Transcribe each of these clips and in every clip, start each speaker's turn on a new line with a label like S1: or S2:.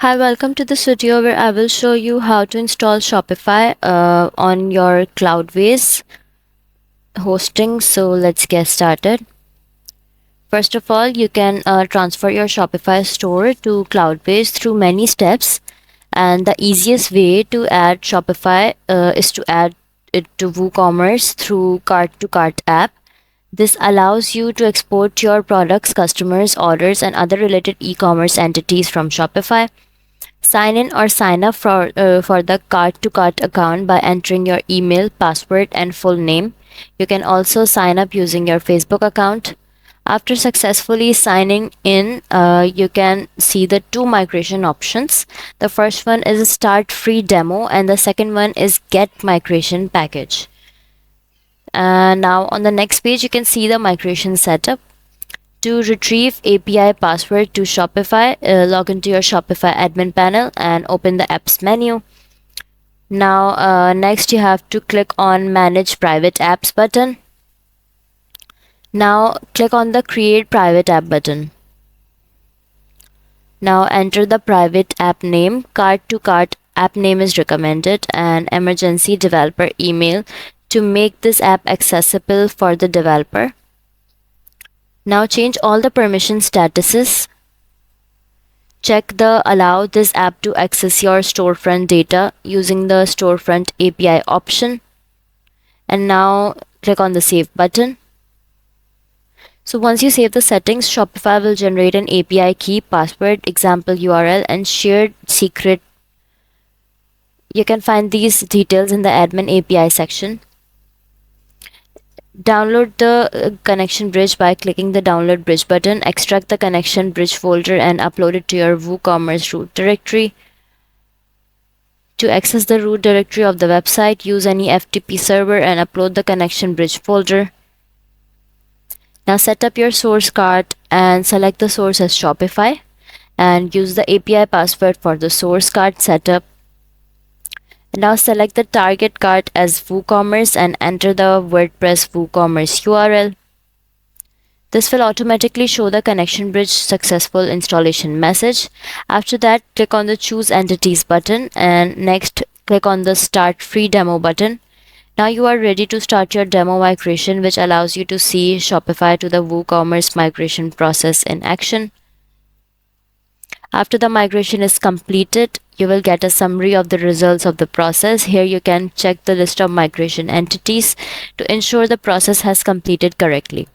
S1: Hi, welcome to this video where I will show you how to install Shopify on your Cloudways hosting. So let's get started. First of all, you can transfer your Shopify store to Cloudways through many steps. And the easiest way to add Shopify is to add it to WooCommerce through Cart to Cart app. This allows you to export your products, customers, orders, and other related e-commerce entities from Shopify. Sign in or sign up for the cart to cart account by entering your email, password, and full name. You can also sign up using your Facebook account. After successfully signing in, you can see the two migration options. The first one is Start Free Demo, and the second one is Get Migration Package. Now on the next page, you can see the migration setup. To retrieve API password to Shopify, log into your Shopify admin panel and open the apps menu. Now, next you have to click on Manage Private Apps button. Now, click on the Create Private App button. Now, enter the private app name. Cart to Cart app name is recommended, and emergency developer email to make this app accessible for the developer. Now change all the permission statuses. Check the Allow this app to access your storefront data using the storefront API option. And now click on the Save button. So once you save the settings, Shopify will generate an API key, password, example URL, and shared secret. You can find these details in the admin API section. Download the connection bridge by clicking the download bridge button. Extract the connection bridge folder and upload it to your WooCommerce root directory. To access the root directory of the website, use any FTP server and upload the connection bridge folder. Now set up your source cart and select the source as Shopify and use the API password for the source cart setup. Now select the target cart as WooCommerce and enter the WordPress WooCommerce URL. This will automatically show the connection bridge successful installation message. After that, click on the Choose Entities button and next click on the Start Free Demo button. Now you are ready to start your demo migration, which allows you to see Shopify to the WooCommerce migration process in action. After the migration is completed, you will get a summary of the results of the process. Here you can check the list of migration entities to ensure the process has completed correctly.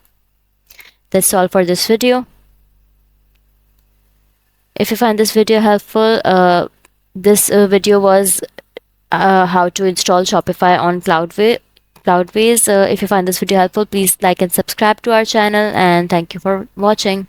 S1: That's all for this video. If you find this video helpful, this video was how to install Shopify on Cloudways. If you find this video helpful, please like and subscribe to our channel, and thank you for watching.